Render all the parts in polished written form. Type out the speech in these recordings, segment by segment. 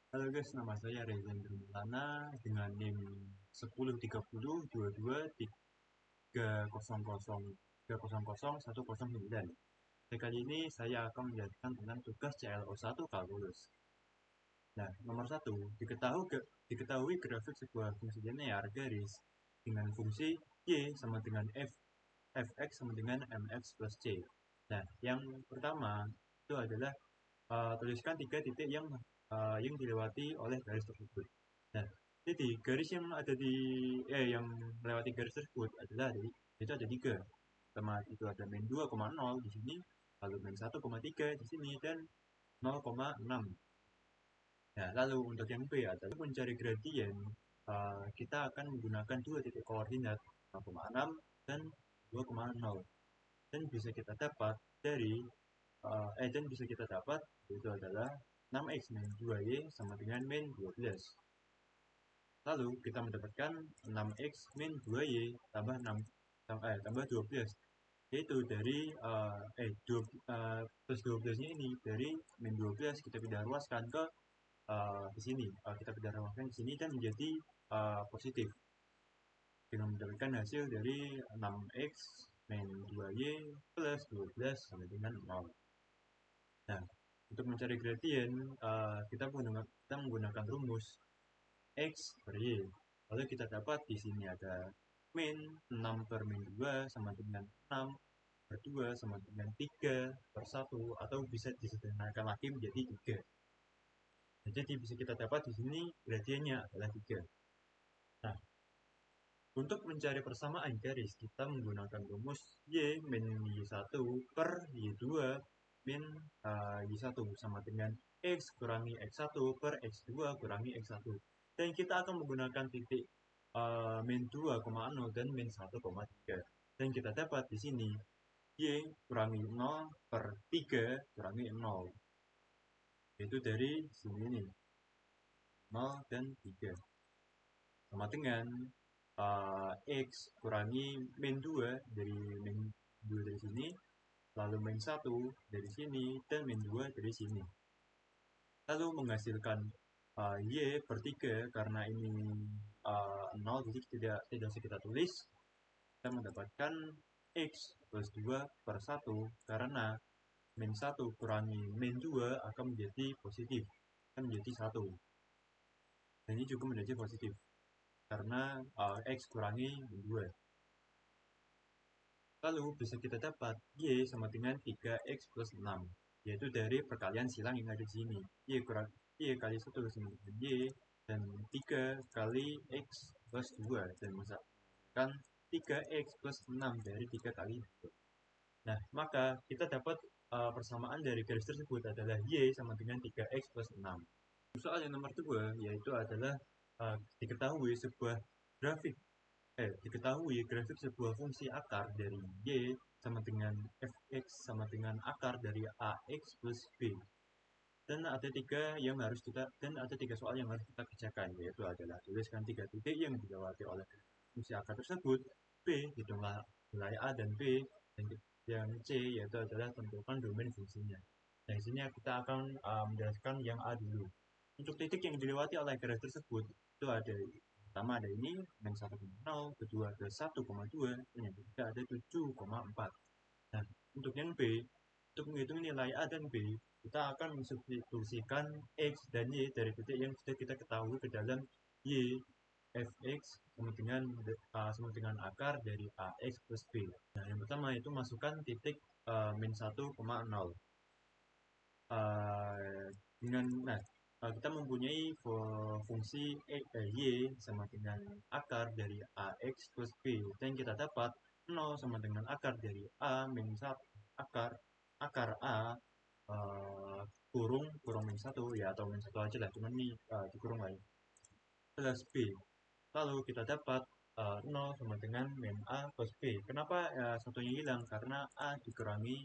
Halo guys, nama saya Reza Maulana dengan NIM 1030223003001009. Kali ini saya akan menjelaskan tentang tugas CLO1 kalkulus. Nah, nomor satu, diketahui grafik sebuah fungsi linear garis dengan fungsi y sama dengan fx sama dengan mx plus c. Nah, yang pertama itu adalah tuliskan 3 titik yang dilewati oleh garis tersebut. Nah, jadi garis yang ada di yang melewati garis tersebut itu ada 3. Pertama itu ada min 2,0 di sini, lalu min 1,3 di sini dan 0,6. Nah, lalu untuk yang B adalah mencari gradien. Kita akan menggunakan 2 titik koordinat 0,6 dan 2,0 dan bisa kita dapat dari dan bisa kita dapat itu adalah 6x min 2y sama dengan min 12. Lalu kita mendapatkan 6x min 2y tambah 6 tambah 12, yaitu dari 12 nya ini dari min 12 kita pindah ruaskan ke di sini, kita pindah ruaskan di sini dan menjadi positif dengan mendapatkan hasil dari 6x min 2y plus 12 sama dengan 0. Nah, untuk mencari gradien, kita menggunakan rumus x per y. Lalu kita dapat di sini ada min 6 per min 2 sama dengan 6 per 2 sama dengan 3 per 1, atau bisa disederhanakan lagi menjadi 3. Nah, jadi bisa kita dapat di sini gradiennya adalah 3. Nah, untuk mencari persamaan garis, kita menggunakan rumus y min y1 per y2 min y1 sama dengan x kurangi x1 per x2 kurangi x1. Dan kita akan menggunakan titik min 2,0 dan min 1,3. Dan kita dapat di sini y kurangi 0 per 3 kurangi 0. Yaitu dari sini ini 0 dan 3. Sama dengan x kurangi min 2 dari min 2 dari sini, lalu min 1 dari sini, dan min 2 dari sini. Lalu menghasilkan y per 3, karena ini 0, jadi tidak usah kita tulis. Kita mendapatkan x plus 2 per 1, karena min 1 kurangi min 2 akan menjadi positif, akan menjadi 1. Dan ini juga menjadi positif karena x kurangi min 2. Lalu bisa kita dapat y sama dengan 3x plus 6, yaitu dari perkalian silang yang ada di sini. Y kali 1 sama dengan y, dan 3 kali x plus 2, dan misalkan 3x plus 6 dari 3 kali 2. Nah, maka kita dapat persamaan dari garis tersebut adalah y sama dengan 3x plus 6. Soal yang nomor 2 yaitu adalah diketahui grafik sebuah fungsi akar dari y sama dengan fx sama dengan akar dari ax plus b. Dan ada 3 soal yang harus kita kerjakan, yaitu adalah tuliskan 3 titik yang dilewati oleh fungsi akar tersebut, b hitunglah nilai a dan b, dan yang c yaitu adalah tentukan domain fungsinya. Nah, di sini kita akan menjelaskan yang a dulu. Untuk titik yang dilewati oleh garis tersebut itu ada, pertama ada ini min 1,0, kedua ada 1,2, dan yang ketiga ada 7,4. Nah, untuk yang b, untuk menghitung nilai a dan b, kita akan mensubstitusikan x dan y dari titik yang sudah kita ketahui ke dalam y fx sama dengan akar dari ax plus b. Nah, yang pertama itu masukkan titik min 1,0. Kita mempunyai fungsi y sama dengan akar dari ax plus b, dan kita dapat 0 sama dengan akar dari a min 1 akar a kurung min 1, ya, atau min 1 aja lah, cuman ini dikurung lagi, plus b. Lalu kita dapat 0 sama dengan min a plus b. Kenapa satunya hilang? Karena a dikurangi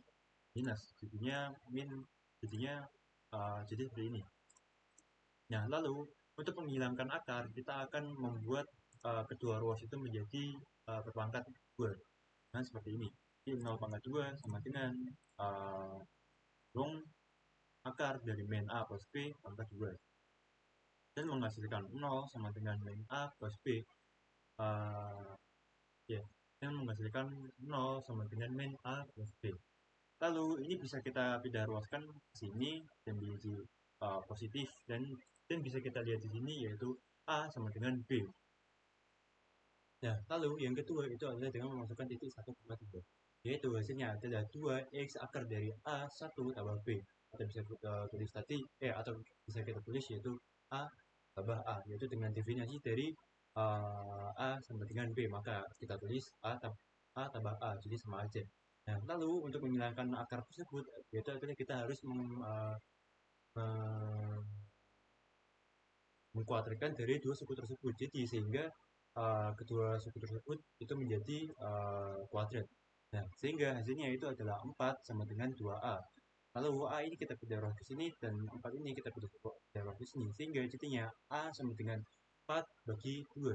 minus, jadinya jadi seperti ini. Nah, lalu untuk menghilangkan akar, kita akan membuat kedua ruas itu menjadi berpangkat 2. Nah, seperti ini. Jadi 0 pangkat 2 sama dengan akar dari min a plus b pangkat 2. dan menghasilkan 0 sama dengan min A plus B. Ya, yang menghasilkan 0 sama dengan min A plus B. Lalu ini bisa kita pindah ruaskan ke sini dan menjadi positif, dan bisa kita lihat di sini yaitu A sama dengan B. Nah, lalu yang kedua itu adalah dengan memasukkan titik 1,3, yaitu hasilnya adalah 2x akar dari A1 tambah B, atau bisa kita tulis tadi atau bisa kita tulis yaitu A tambah A, yaitu dengan definisi dari A sama dengan B, maka kita tulis A tambah A, jadi sama aja. Nah, lalu untuk menghilangkan akar tersebut, yaitu adalah kita harus mengkuadratkan dari dua suku tersebut, jadi sehingga kedua suku tersebut itu menjadi kuadrat. Nah, sehingga hasilnya itu adalah 4 sama dengan 2A. Lalu A ini kita pindah ruas ke sini, dan 4 ini kita pindah ruas ke sini, sehingga jadinya A sama dengan 4 bagi 2,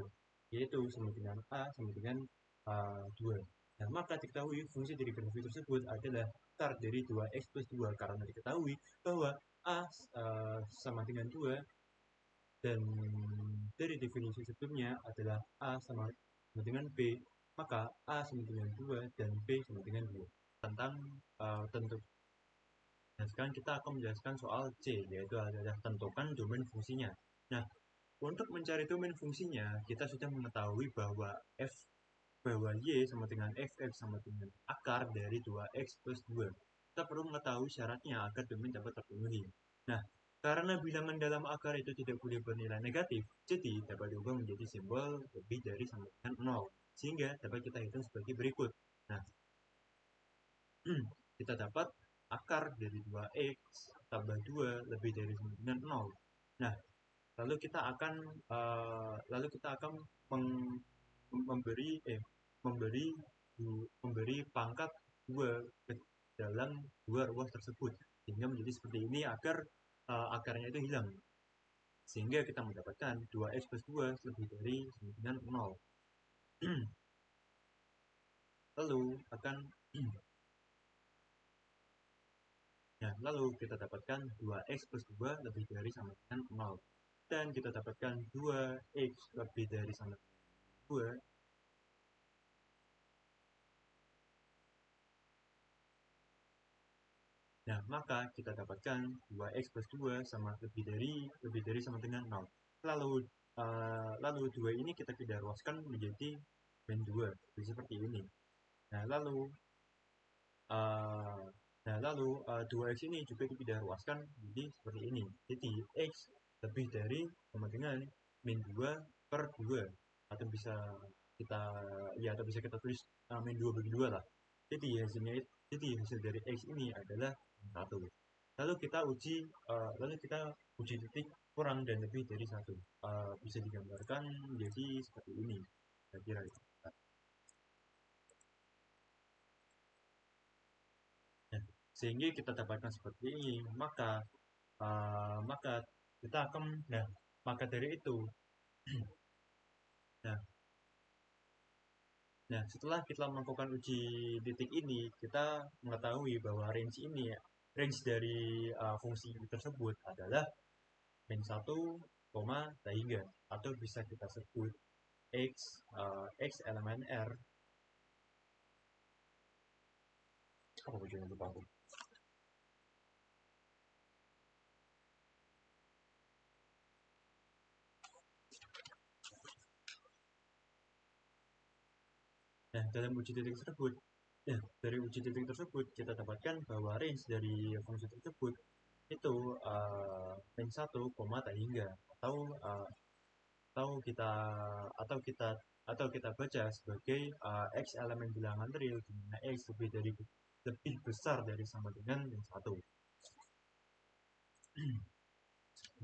yaitu sama dengan A sama dengan 2. Nah, maka diketahui fungsi dari grafik tersebut adalah akar dari 2x plus 2, karena diketahui bahwa A sama dengan 2, dan dari definisi sebelumnya adalah A sama dengan B, maka A sama dengan 2 dan B sama dengan 2. Tentang tentu. Nah, sekarang kita akan menjelaskan soal C, yaitu adalah tentukan domain fungsinya. Nah, untuk mencari domain fungsinya, kita sudah mengetahui bahwa Y sama dengan fx sama dengan akar dari 2x plus 2. Kita perlu mengetahui syaratnya agar domain dapat terpenuhi. Nah, karena bilangan dalam akar itu tidak boleh bernilai negatif, jadi dapat diubah menjadi simbol lebih dari sama dengan 0, sehingga dapat kita hitung sebagai berikut. Nah, kita dapat akar dari 2x tambah 2 lebih dari sama dengan 0. Nah, lalu kita akan memberi pangkat 2 ke dalam dua ruas tersebut, sehingga menjadi seperti ini agar akarnya itu hilang, sehingga kita mendapatkan 2x plus 2 lebih dari sama dengan 0. Lalu lalu kita dapatkan 2x plus 2 lebih dari sama dengan 0, dan kita dapatkan 2x lebih dari sama dengan 2. Nah, maka kita dapatkan 2x plus 2 sama lebih dari sama dengan 0. Lalu 2 ini kita pindah ruaskan menjadi min 2, jadi seperti ini. Nah, lalu 2x ini juga dipindah ruaskan menjadi seperti ini. Jadi x lebih dari sama dengan min 2 per 2, atau bisa kita tulis min 2 bagi 2 lah. Jadi hasil dari x ini adalah 1. Lalu kita uji titik kurang dan lebih dari 1. Bisa digambarkan menjadi seperti ini, kira-kira. Sehingga kita dapatkan seperti ini, maka kita akan maka dari itu setelah kita melakukan uji titik ini, kita mengetahui bahwa range dari fungsi tersebut adalah min 1, hingga, atau bisa kita sebut x elemen R. Apa ujungnya lupa aku. Nah, dalam uji titik tersebut, dari uji titik tersebut kita dapatkan bahwa range dari fungsi tersebut itu min 1, hingga, atau kita baca sebagai x elemen bilangan real di mana x lebih besar dari sama dengan min 1.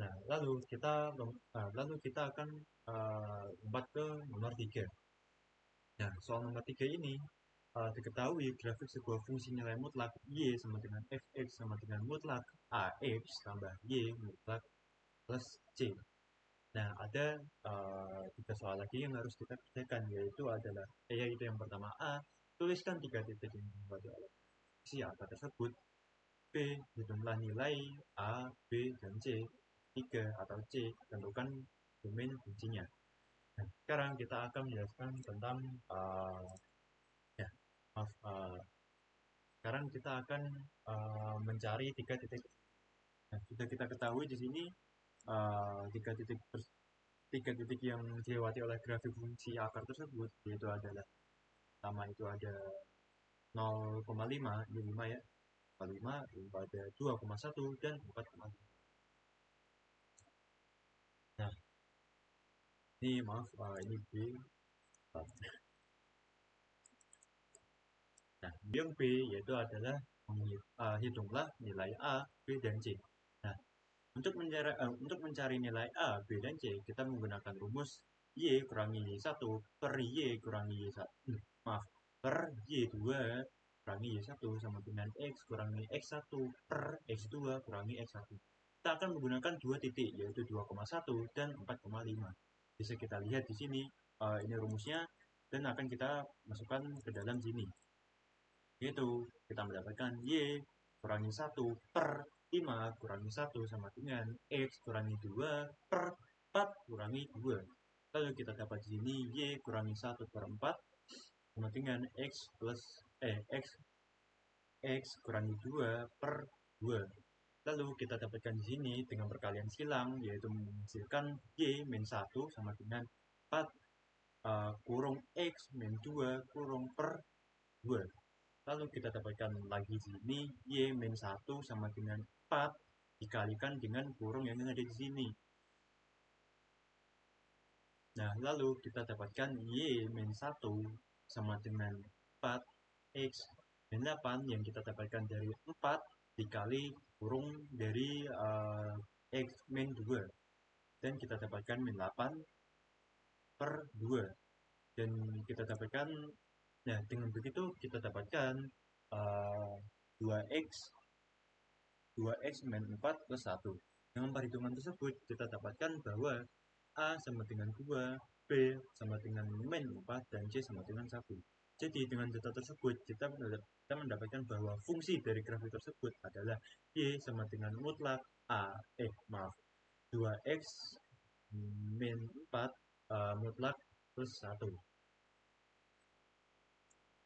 Nah, lalu kita akan lompat ke nomor 3. Nah, soal nomor 3 ini diketahui grafik sebuah fungsi nilai mutlak y sama dengan fx sama dengan mutlak ax tambah y mutlak plus c. Nah, ada 3 soal lagi yang harus kita kerjakan, yaitu yang pertama A, tuliskan 3 titik yang membantu si angka tersebut. B, hitunglah nilai A, B, dan C 3 atau C, tentukan domain fungsinya. Nah, sekarang kita akan menjelaskan tentang ya maaf sekarang kita akan mencari 3 titik. Nah, sudah kita ketahui di sini 3 titik yang dilewati oleh grafik fungsi akar tersebut, yaitu adalah pertama itu ada 0,5, ini 5 ya, 0,5, ada 2,1 dan 4,5. Nah, ini maaf, ini B. Nah, yang B yaitu adalah hitunglah nilai A, B, dan C. Nah, untuk mencari nilai A, B, dan C, kita menggunakan rumus Y kurangi Y1 per Y kurangi Y1. Maaf, per Y2 kurangi Y1 sama dengan X kurangi X1 per X2 kurangi X1. Kita akan menggunakan 2 titik, yaitu 2,1 dan 4,5. Bisa kita lihat di sini, ini rumusnya, dan akan kita masukkan ke dalam sini. Yaitu kita mendapatkan Y kurangi 1 per 5 kurangi 1 sama dengan X kurangi 2 per 4 kurangi 2. Lalu kita dapat di sini Y kurangi 1 per 4 sama dengan X kurangi 2 per 2. Lalu kita dapatkan di sini dengan perkalian silang, yaitu menghasilkan Y min 1 sama dengan 4 kurung X min 2 kurung per 2. Lalu kita dapatkan lagi di sini Y min 1 sama dengan 4 dikalikan dengan kurung yang ada di sini. Nah, lalu kita dapatkan Y min 1 sama dengan 4 X min 8 yang kita dapatkan dari 4 dikali kurung dari X min 2. Dan kita dapatkan min 8 per 2. Dan kita dapatkan, nah dengan begitu kita dapatkan 2x 2x min 4 plus 1. Dengan perhitungan tersebut kita dapatkan bahwa A sama dengan 2, B sama dengan min 4, dan C sama dengan 1. Jadi dengan data tersebut kita mendapatkan bahwa fungsi dari grafik tersebut adalah Y sama dengan mutlak 2x min 4 mutlak plus 1.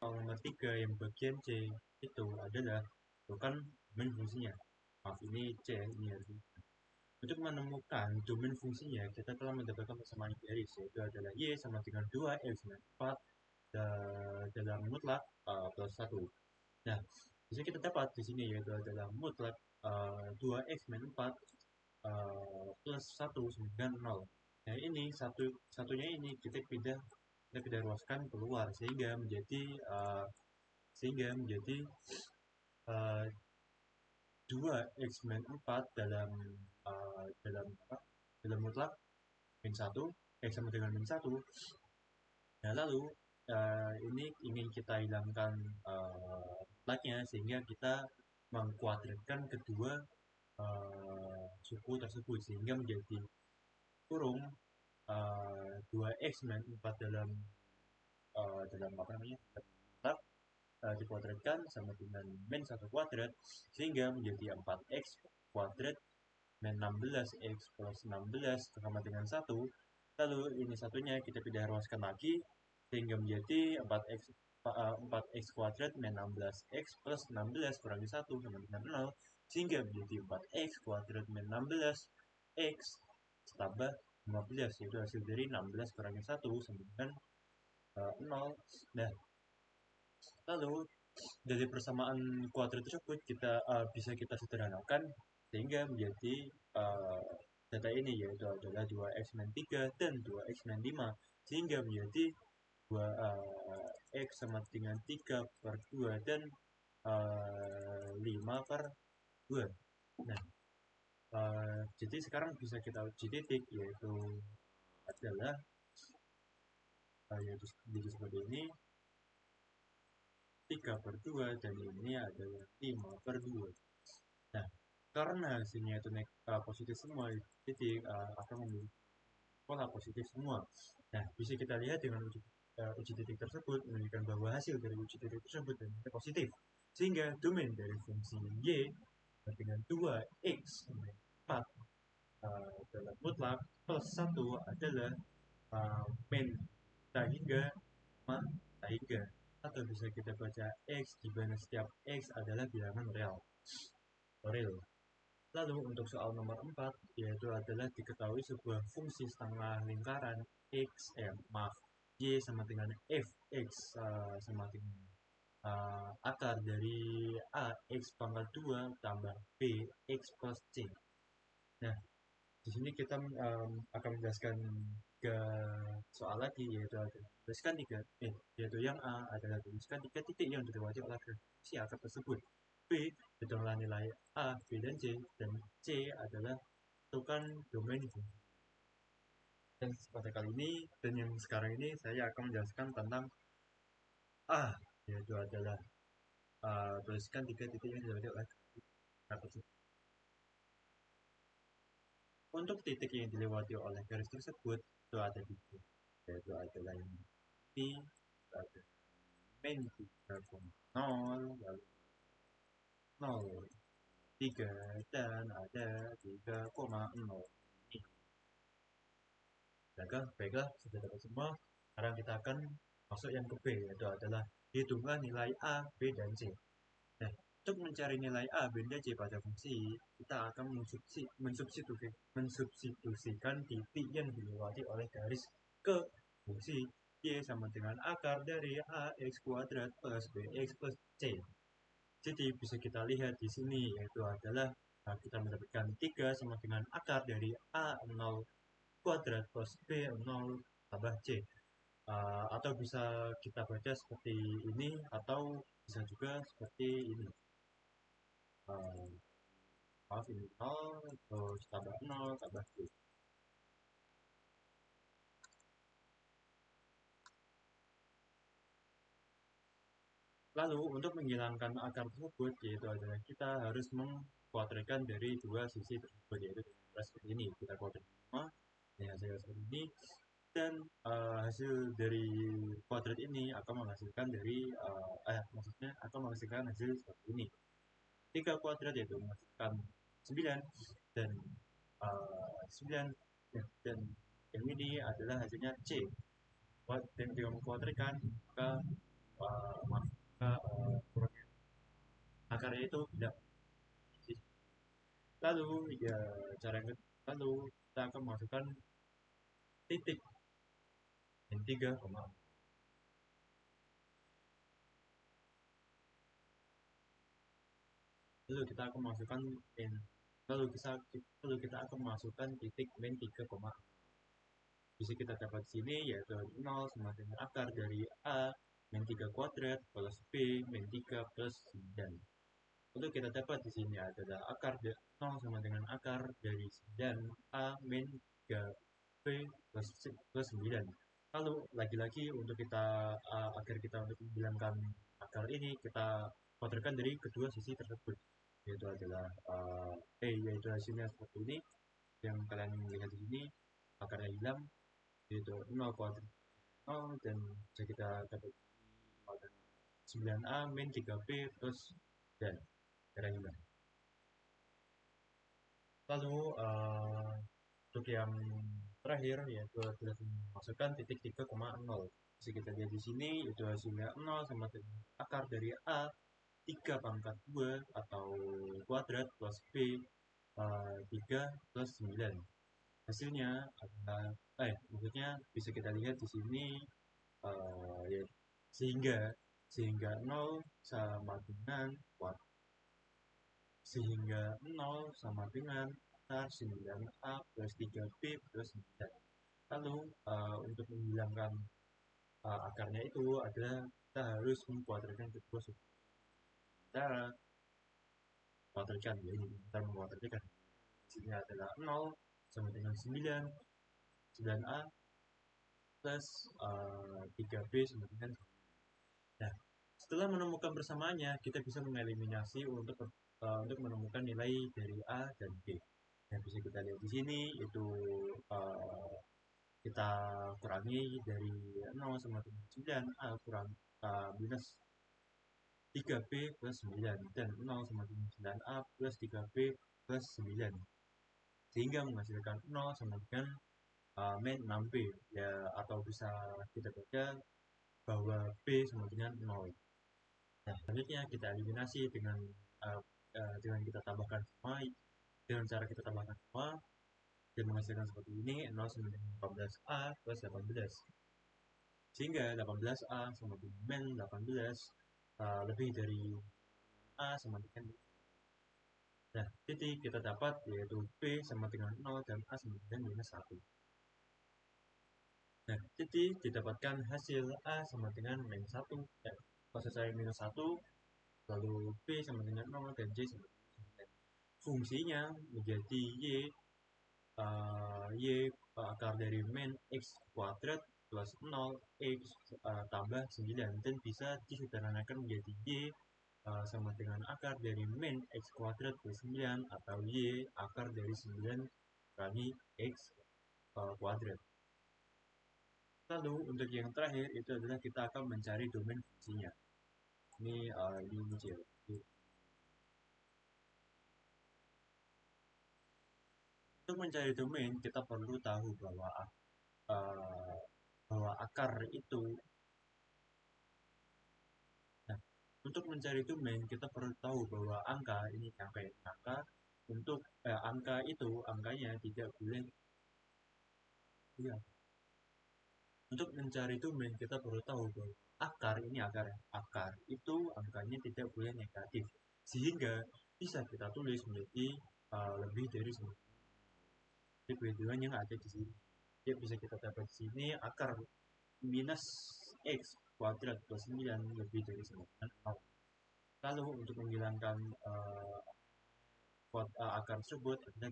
Nomor 3 yang bagian C itu adalah bukan domain fungsinya. Maaf, ini C, ini harus. Untuk menemukan domain fungsinya, kita telah mendapatkan persamaan garis, yaitu adalah Y sama dengan 2X min 4 dalam mutlak plus 1. Nah, bisa kita dapat di sini yaitu adalah mutlak 2X min 4 plus 1 sama dengan 0. Nah, ini satunya ini kita pindah ruaskan keluar sehingga menjadi 2x min 4 dalam mutlak min 1 x sama dengan min 1. Nah, lalu ini ingin kita hilangkan mutlaknya sehingga kita mengkuadratkan kedua suku tersebut sehingga menjadi kurung 2x min 4 dalam apa namanya mutlak dikuadratkan sama dengan min 1 kuadrat sehingga menjadi 4x kuadrat min 16x plus 16 sama dengan 1. Lalu ini satunya kita pindah ruaskan lagi sehingga menjadi 4x kuadrat min 16x plus 16 kurangi 1 sama dengan 0 sehingga menjadi 4x kuadrat min 16x tambah 15, yaitu hasil dari 16 kurangi 1 sama dengan 0. Nah, lalu dari persamaan kuadrat tersebut bisa kita sederhanakan sehingga menjadi data ini yaitu adalah 2x min 3 dan 2x min 5 sehingga menjadi 2x sama dengan 3 per 2 dan 5 per 2. Nah, jadi sekarang bisa kita uji titik yaitu adalah yaitu seperti ini 3 per 2 dan ini adalah 5 per 2. Nah, karena hasilnya itu positif semua, jadi akan memiliki pola positif semua. Nah, bisa kita lihat dengan uji titik tersebut menunjukkan bahwa hasil dari uji titik tersebut adalah positif. Sehingga domain dari fungsi Y dengan 2x min 4 adalah mutlak plus 1 adalah min tak hingga ma tak hingga, atau bisa kita baca x di mana setiap x adalah bilangan real. Lalu untuk soal nomor 4 yaitu adalah diketahui sebuah fungsi setengah lingkaran y sama dengan fx sama dengan akar dari a x pangkat 2 tambah b x plus c. Nah, di sini kita akan menjelaskan ke soal lagi yaitu tuliskan yaitu yang a adalah tuliskan 3 titik yang dilewati oleh si akar tersebut. B adalah nilai a, b dan c, dan c adalah tentukan domain. Dan pada kali ini dan yang sekarang ini saya akan menjelaskan tentang a yaitu adalah tuliskan 3 titik yang dilewati oleh akar tersebut. Untuk titik yang dilewati oleh garis tersebut itu ada di sini, yaitu adalah yang ini ada min 3,0 lalu 0,3 dan ada 3,0. Baiklah, sudah dapat semua. Sekarang kita akan masuk yang ke B, yaitu adalah hitungkan nilai A, B, dan C. Nah, untuk mencari nilai A, B, dan C pada fungsi, kita akan mensubstitusikan titik yang dilewati oleh garis ke fungsi Y sama dengan akar dari AX kuadrat plus BX plus C. Jadi bisa kita lihat di sini yaitu adalah kita mendapatkan 3 sama dengan akar dari A0 kuadrat plus B0 tambah C. Atau bisa kita baca seperti ini atau bisa juga seperti ini. Maaf, ini 0 terus tambah 0 tambah C. Lalu untuk menghilangkan akar tersebut yaitu adalah kita harus mengkuadratkan dari dua sisi tersebut, yaitu seperti ini. Kita kuadratkan semua dengan hasil seperti ini, dan hasil dari kuadrat ini akan menghasilkan maksudnya akan menghasilkan hasil seperti ini. 3 kuadrat yaitu menghasilkan 9 dan 9 dan yang ini adalah hasilnya C. Dan dengan mengkuadratkan maka akarnya itu tidak. Lalu ya lalu kita akan masukkan titik yang 3, lalu kita akan masukkan titik min 3, bisa kita dapat sini yaitu 0 sama dengan akar dari A min 3 kuadrat plus B min 3 plus 9. Untuk kita dapat di sini adalah akar 0 sama dengan akar dari 9 A min 3 B plus 9. Lalu lagi-lagi untuk kita agar kita untuk menghilangkan akar ini kita kuadratkan dari kedua sisi tersebut, yaitu adalah yaitu hasilnya seperti ini yang kalian lihat di sini, akarnya hilang yaitu 0 kuadrat 0 dan bisa kita dapat 9A min 3B plus dan akarnya hilang. Lalu untuk yang terakhir yaitu adalah masukkan titik 3,0. Bisa kita lihat di sini itu hasilnya 0 sama dengan akar dari A 3 pangkat 2 atau kuadrat plus B 3 plus 9. Hasilnya adalah maksudnya bisa kita lihat di sini ya, sehingga 0 sama dengan sehingga 0 sama dengan akar 9A plus 3B plus 9. Lalu untuk menghilangkan akarnya itu adalah kita harus mengkuadratkan kedua sisi. Kita kuadratkan ya, ini kita mengkuadratkan. Sini adalah 0 sama dengan 9A plus 3B sama dengan 9. Nah, setelah menemukan persamaannya, kita bisa mengeliminasi untuk menemukan nilai dari A dan B. Yang bisa kita lihat di sini itu kita kurangi dari 0 sama dengan 9 A kurang minus 3B plus 9 dan 0 sama dengan 9A plus 3B plus 9. sehingga menghasilkan 0 sama dengan min 6B ya, atau bisa kita baca bahwa B sama dengan 0. Nah, selanjutnya kita eliminasi dengan kita tambahkan semua, dengan cara kita tambahkan semua dan menghasilkan seperti ini. 0 sama dengan 14A plus 18, sehingga 18A sama dengan min 18 lebih dari A sama dengan. Nah, titik kita dapat yaitu B sama dengan 0 dan A sama dengan minus 1. Nah, titik didapatkan hasil A sama dengan min 1, maksud saya minus 1, lalu B sama dengan 0 dan C sama dengan 9. Fungsinya menjadi Y akar dari min X kuadrat plus 0 X tambah 9, dan bisa disederhanakan menjadi Y sama dengan akar dari min X kuadrat plus 9 atau Y akar dari 9 kali X kuadrat. Lalu untuk yang terakhir itu adalah kita akan mencari domain fungsinya. Ini kecil. Untuk mencari domain kita perlu tahu bahwa akar itu. Nah, untuk mencari domain kita perlu tahu bahwa angka ini untuk angka itu angkanya tidak boleh. Ya. Untuk mencari domain kita perlu tahu bahwa akar itu angkanya tidak boleh negatif, sehingga bisa kita tulis menjadi lebih dari 9. Jadi perhitungan yang ada di sini, ya bisa kita dapat di sini akar minus X kuadrat plus 9 lebih dari 9. Lalu untuk menghilangkan akar tersebut adalah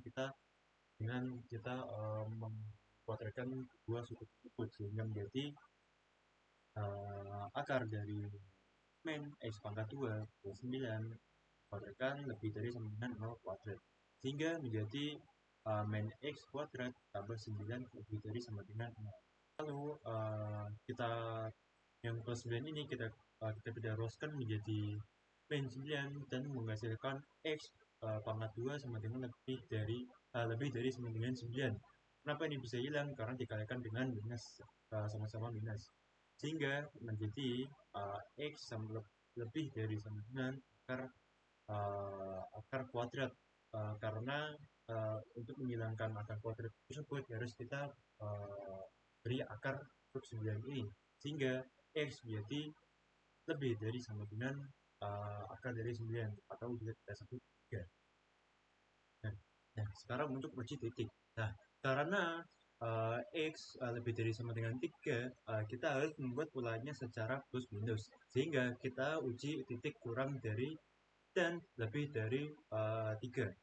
kita memkuadratkan dua sudut tersebut sehingga menjadi akar dari min X pangkat 2 plus 9 kuadratkan lebih dari sama dengan 0 kuadrat, sehingga menjadi min X kuadrat tambah 9 lebih dari sama dengan 0. Lalu kita yang plus 9 ini kita teruskan menjadi min 9 dan menghasilkan X pangkat 2 sama dengan lebih dari sama dengan 9. Kenapa ini bisa hilang? Karena dikalikan dengan minus, sama-sama minus, sehingga menjadi X sama lebih dari sama dengan akar kuadrat, karena untuk menghilangkan akar kuadrat tersebut harus kita beri akar untuk 9 ini, sehingga X menjadi lebih dari sama dengan akar dari 9 atau juga kita sebut 3. Nah, sekarang untuk uji titik. Nah, karena X lebih dari sama dengan 3, kita harus membuat polanya secara plus minus, sehingga kita uji titik kurang dari dan lebih dari 3.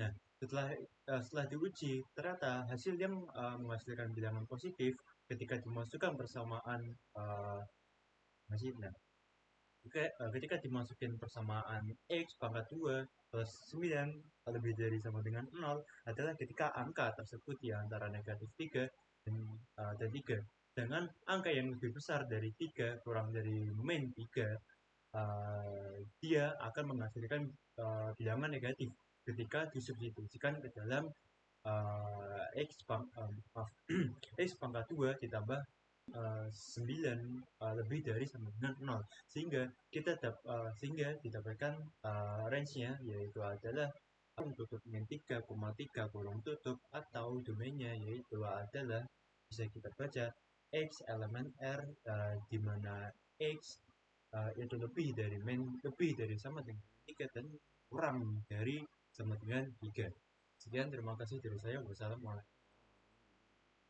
Nah, setelah diuji, ternyata hasil yang menghasilkan bilangan positif ketika dimasukkan persamaan ketika dimasukin persamaan X pangkat 2 plus 9 lebih dari sama dengan 0 adalah ketika angka tersebut di antara negatif 3 dan 3, dengan angka yang lebih besar dari 3 kurang dari min 3, dia akan menghasilkan bilangan negatif ketika disubstitusikan ke dalam X pangkat 2 ditambah 9 lebih dari sama dengan 0, sehingga didapatkan range-nya yaitu adalah tutup min 3,3 kurung tutup, atau domainnya yaitu adalah bisa kita baca X elemen R, di mana X itu lebih dari sama dengan 3 dan kurang dari sama dengan 3. Sekian, terima kasih dari saya. Wassalamualaikum.